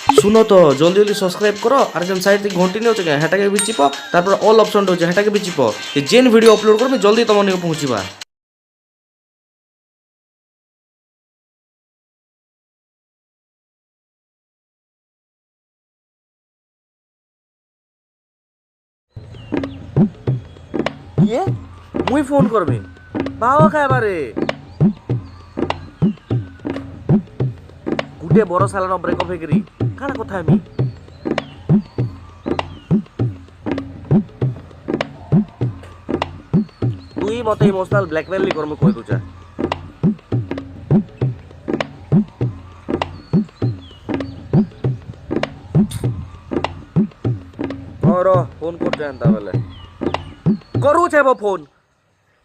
सुनो तो जल्दी जल्दी सब्सक्राइब करो और जन साइड घंटी नहीं होचे हेटा के भी चिपो तारपर ऑल ऑप्शन होचे हेटा के भी चिपो जेन वीडियो अपलोड कर जल्दी तुम निके पहुंचीबा। ये मुई फोन करबी बाबा खाइबारे गुटे बड़ सालान ब्रेकअप हेकरी काଣା কথা আমি তুই মতে ইমোশনাল ব্ল্যাকমেল করমু কই দুচা और फोन कर जानता वाले करू छे वो फोन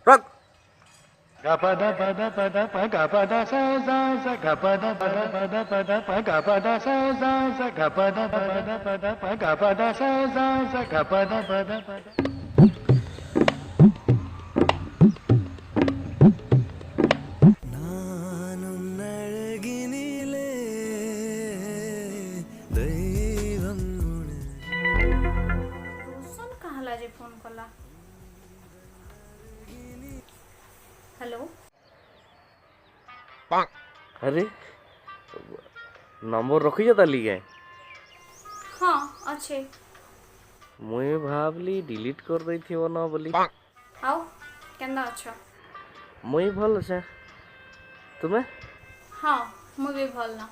रख Gapada pada pada pa gapada sa sa sa gapada pada pada pada pa gapada sa sa sa gapada pada pada pa gapada sa sa sa gapada pada pada रोशन कहाँ जे फोन कला। Hello अरे number रखी जा ताली के हाँ अच्छे मुई भाबली डिलीट कर दई थियो ना बोली आओ केंदा अच्छा मुई भल छे तुम्हें हाँ मुझे भी भल ना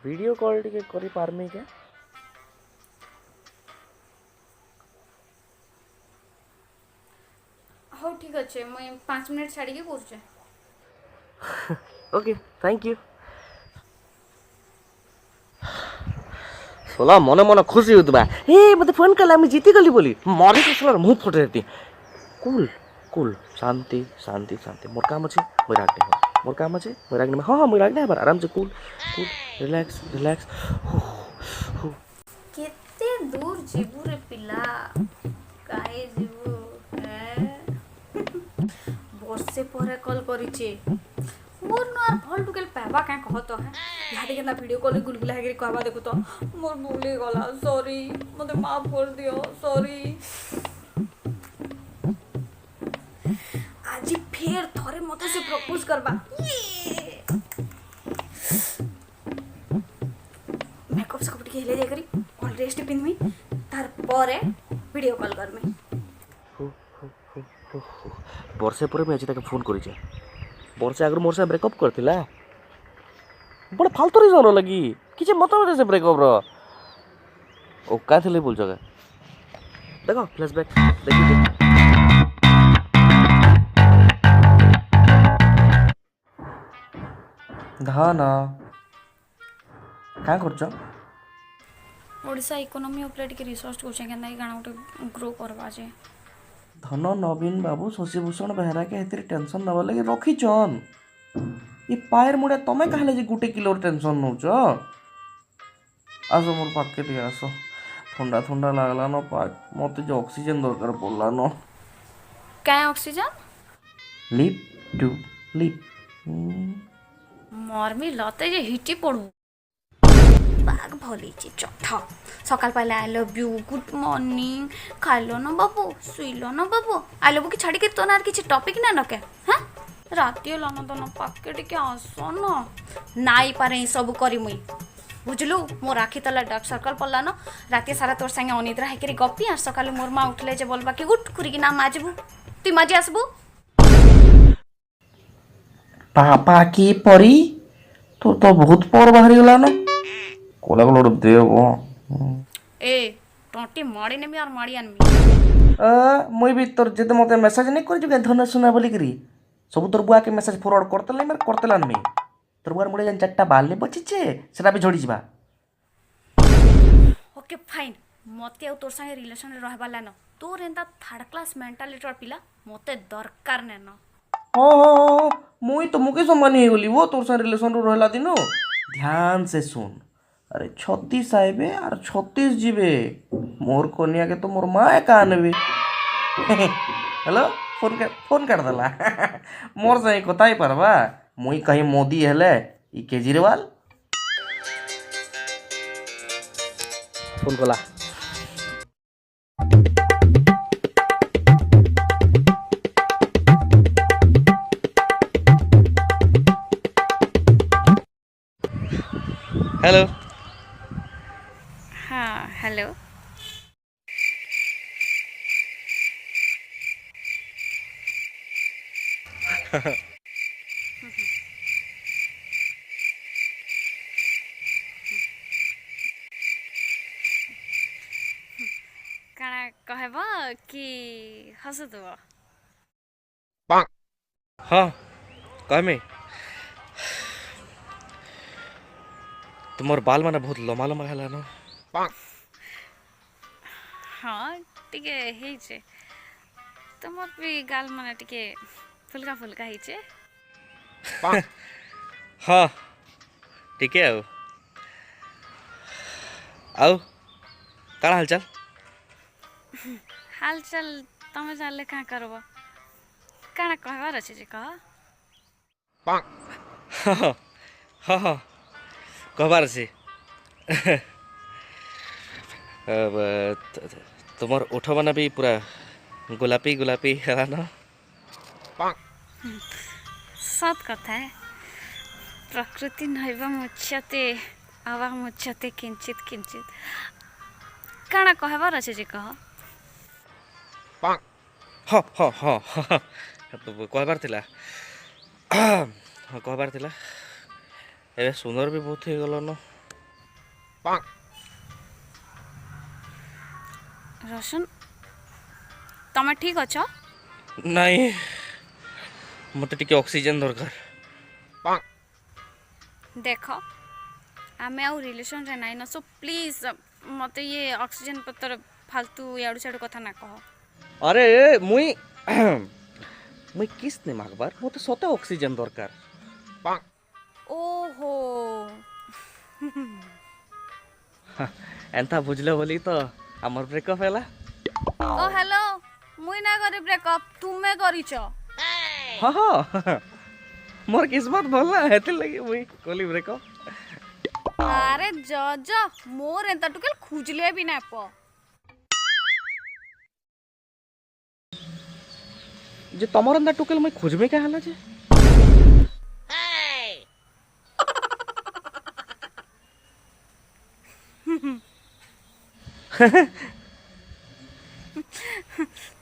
वीडियो कॉल टिके करी पारमी के हो ठीक अच्छे मुझे 5 मिनट छाड़ी के पूछे ओके थैंक यू सोला मने मने खुशी होतबा ए मते फोन कला मैं जीती गली बोली मारी के सोला मुंह फटे देती कूल कूल शांति शांति शांति मोर काम अछि मोर रागने मोर काम अछि मोर रागने हां हां मोर रागने बार आराम से कूल कूल रिलैक्स रिलैक्स केते दूर जीबू रे पिला काहे जीबू वर्षे पर कॉल करिचे मोर न भल टुकेल पाबा का कहत है यादे केना वीडियो कॉल गुलगुला हेगरी कहबा देखो तो मोर भूली गला सॉरी मते माफ कर दियो सॉरी आज फिर थोरे मते से प्रपोज करबा मेकअप से कपड़े हेले जाय करी ऑल ड्रेस पिन में तार परे वीडियो कॉल कर में वर्षे पर मैं आज तक फोन करी छे वर्षे आगर मोर से ब्रेकअप करथिला बड़ फालतू रीजन लगी किछ मतलब रे से ब्रेकअप रो ओ का थले बोल जगह देखो फ्लैशबैक देखि धाना का करछ ओडिशा इकोनॉमी ऊपर टिके रिसर्च करछे केना ई गाना उठे ग्रो करबा जे धन नवीन बाबू शशिभूषण बेहरा के हेतिर टेंशन नवा लगे रखी चन ये पायर मुड़े तमे कहले जे गुटे किलो टेंशन नउछ आसो मोर पाके टिके आसो ठंडा ठंडा लागला न पाक मते जे ऑक्सीजन दरकार पड़ला न क्या ऑक्सीजन लिप टू लिप मरमी लते जे हिटी पड़ू बाग भली चौथा सकाल पहले I love you good morning खाइलो न बाबू सुइलो न बाबू आई लव की छाड़ी के तो ना किसी टॉपिक ना नके हां राती लाना तो न पाके टिके आसो न नाई पारे सब करी मुई बुझलु मोर आखि तला डार्क सर्कल पड़ला न राती सारा तोर संगे अनिद्रा हेकरी गपी आर सकाल मोर मां उठले जे बोलबा कि उठ कुरी की ना माजबू तू माजी आसबू पापा की परी तो बहुत पर बाहरी गला न कोला कोला देव ए टोटी माड़ी नेमी और माड़ी आनमी मुई भी तोर जेते मते मेसेज नहीं करि जे धन सुना बोली करी सब तोर बुआ के मेसेज फॉरवर्ड करतले मेरे करतलान में तोर बुआ मुड़े जन चारटा बाले बचिचे सेटा भी झड़ी जिबा ओके फाइन मते आ तोर संगे रिलेशन रहबा लान तोर एंता थर्ड क्लास मेंटालिटी पिला मते दरकार ने न हाँ मुई तो मुके सम्मान ही गली वो तोर संगे रिलेशन रो रहला दिनो ध्यान से सुन अरे 36 आइबे और 36 जीवे मोर कन्या के तो मोर माँ का आनबे हेलो फोन कर देला मोर से कथा ही पारबा मुई कहीं मोदी हेले ई केजरीवाल फोन कला हेलो हाँ हेलो काଣା कहब कि हसुदब हाँ कहमे तुमर बाल माने बहुत लम्बा लम्बा है न हाँ टिके ହେଇଛେ ତମର ବି ଗାଲ ମାନେ ଟିକେ ଫୁଲକା ଫୁଲକା ହେଇଛେ हाँ ठीक है आओ काଣା हालचाल हालचाल तमे जानले काँ करब काଣା कहबार अछि जे कह हाँ हाँ हाँ कहबार से अब तुमर ओठ बना भी पूरा गुलापी गुलापी है ना सत कथा है प्रकृति नैव मुच्यते अवा मुच्यते किंचित किंचित काଣା कहबार अछि जे कह हाँ हाँ हाँ हाँ तो कहबार थिला कहबार थिला एबे सुंदर भी बहुत हो गल न रोशन तमे ठीक अछ नहीं मत टिके ऑक्सीजन दरकार देख आमे आउ रिलेशन रे नाइन सो प्लीज मते ये ऑक्सीजन पत्र फालतू याडू छाडू कथा ना कह अरे मुई मुई किस ने मागबार मते सते ऑक्सीजन दरकार ओहो एंता बुझले बोली तो हमर ब्रेकअप हैला ओ हेलो मुई ना करी ब्रेकअप तुमे करिछ हाँ हाँ मोर किस्मत भल ना हेते लगी मुई कोली ब्रेकअप अरे जज मोर एंता टुकेल खुजले भी ना प जे तमर अंदर टुकेल मुई खोजबे का हला जे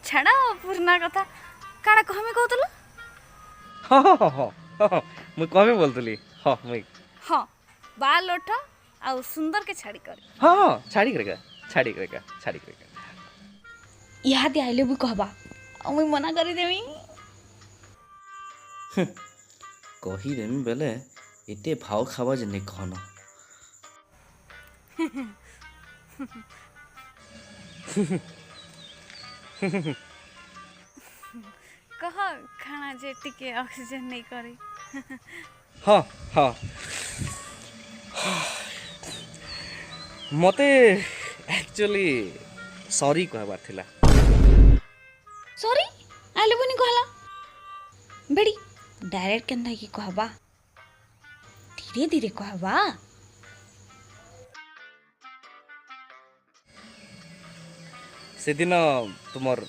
छाड़ा पुरना कथा काଣା कहमे कहतलो हाँ हाँ हाँ हाँ मुई कमे बोलतली हाँ मुई हाँ बाल ओठ आउ सुंदर के छाड़ी कर हाँ हाँ छाड़ी करेगा इहादे आइले भी कहबा आ मुई मना करी देमी कही देमी बेले एते भाव खावा जे नहीं कहनो कह खाना जे टिके ऑक्सीजन नहीं करे हाँ हाँ मते एक्चुअली सॉरी कहबार थिला सॉरी आइले बनी कहला बेड़ी डायरेक्ट केनता की कहबा धीरे धीरे कहबा से दिन तुमर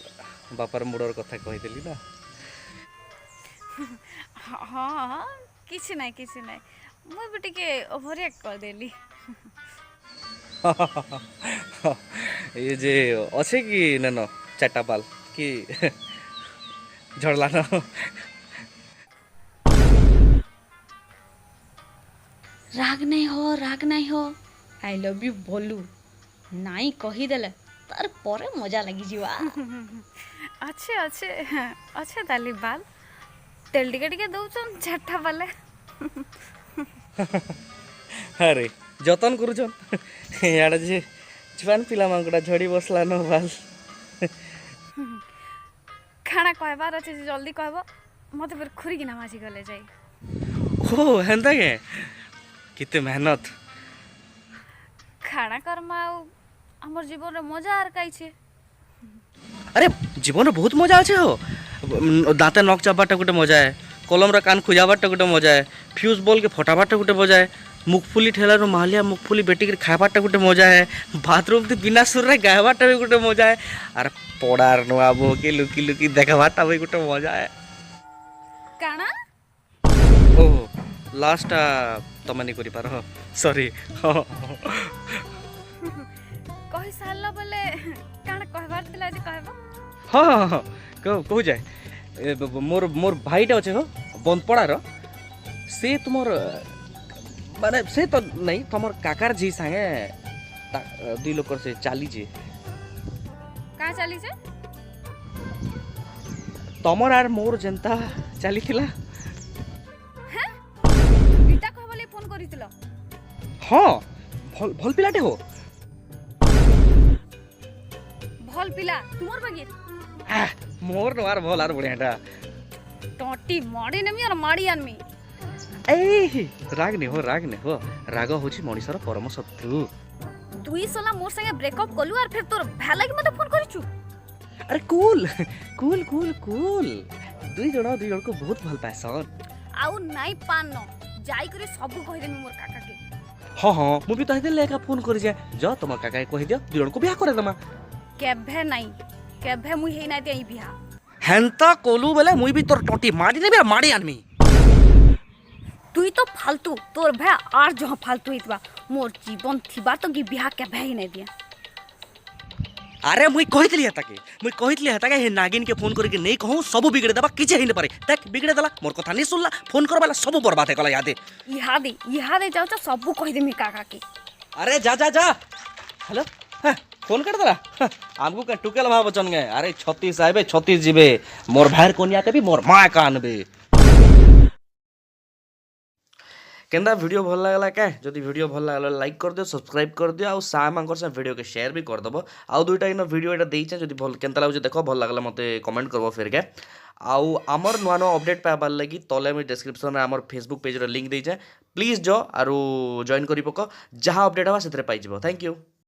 बापार मुडर कथा कही देली ना हाँ किसी नहीं मुई भी टिके ओवररिएक्ट कर देली ये जे अच्छे कि नन चाटा बाल कि झड़ला न राग नहीं हो आई लव यू बोलू नाई कही देले तार परे मजा लगी जीवा अच्छे ताली बाल तेल टिके दउछन चाटा बाले अरे जतन करुछन याडे जे जुआन पिला मांगड़ा झड़ी बसला न बाल खाना कहबार अच्छे जल्दी कहब मत फिर खुरिकिना माझी गले जाई ओ हेंता के किते मेहनत खाना करमा हमर जीवन रे मजा आर काई छे अरे जीवन बहुत मजा আছে हो दाँते नख चाबाटा गोटे मजा है, कलम कान खुजाबाटा गोटे मजा है, फ्यूज बॉल के फटाबाटा गोटे मजा है, मुगफुली ठेलार मालिया मुगफुली बेटिक खाबाटा गोटे मजा है, बाथरूम थी बिना सुर गायबाटा भी गोटे मजा है, आर पड़ार नुआ बो के लुकी लुकी देखाबाटा भी गोटे मजा है। काना ओह लास्ट तमे नहीं करि पार सॉरी। कहि सारला बोले काना कहबार थिला जे कहबो। हाँ हाँ हाँ कहू जाए मोर मोर भाईटा अच्छे हो बंदपड़ार से तुमर माने से तो नहीं तुमर काकार जी संगे दुई लोकर से चाली जे का चली जे तमर आर मोर जनता चाली थिला। हैं इटा कहबले फोन करितलो। हाँ भल भल पिलाटे हो भल पिला तुमर बगिर मोर नवार भल आर बढ़ियाटा टोटी माडी नमी और माडी आनमी। ए राग नहीं हो राग होची मनीषर परम शत्रु। दुई सोला मोर संगे ब्रेकअप कलु और फिर तोर भला कि मते फोन करिछु। अरे कूल कूल कूल कूल दुई जण को बहुत भल पासन। आउ नाइ पान जाई करे सब कहि देमी मोर काका के। हाँ हाँ मु भी तो लेका फोन कर जा तुम काका कहि दियो दुई जण को बियाह करे दमा। केभे नाइ केभे मुई हेइ नाइ देई बिहा। हेंता कोलू बेले मुई भी तोर टोटी मारी नेबे मारी आनमी। तुई तो फालतू तोर भे आर जो फालतू हितबा मोर जीवन थिबा तो कि बिहा केभे ही नाइ दिया। अरे मुई कहितली हता के हे नागिन के फोन करके नहीं कहूं सब बिगड़े दबा किछे ही न पारे देख बिगड़े दला मोर कथा नहीं सुनला फोन करबाला सब बर्बाद है कला यादे इहादे जाऊ त सब कहि देमी काका के। अरे जा जा जा हेलो हाँ, फोन कर दला हाँ, हमको का टुकेल भाव बचन गए अरे 36 आबे 36 जीबे मोर भाईर कोनिया के भी मोर मां का आनबे। केंदा वीडियो भल लागला क्या जदि वीडियो भल लागला लाइक कर दियो सब्सक्राइब कर दियो आउ सामांकर से वीडियो के शेयर भी कर दबो आउ दुईटा इन वीडियो एटा देइछे जदि भल केंता लागो देखो भल लागला मते कमेंट करबो फिर के आउ आमर नुआ नुआ अपडेट पाबार लगी तले मैं डिस्क्रिप्शन में आमर फेसबुक पेज रे लिंक देइछे प्लीज जो आरो जॉइन करि पको जहाँ अपडेट हवा सेतरे पाइ जबो। Thank you.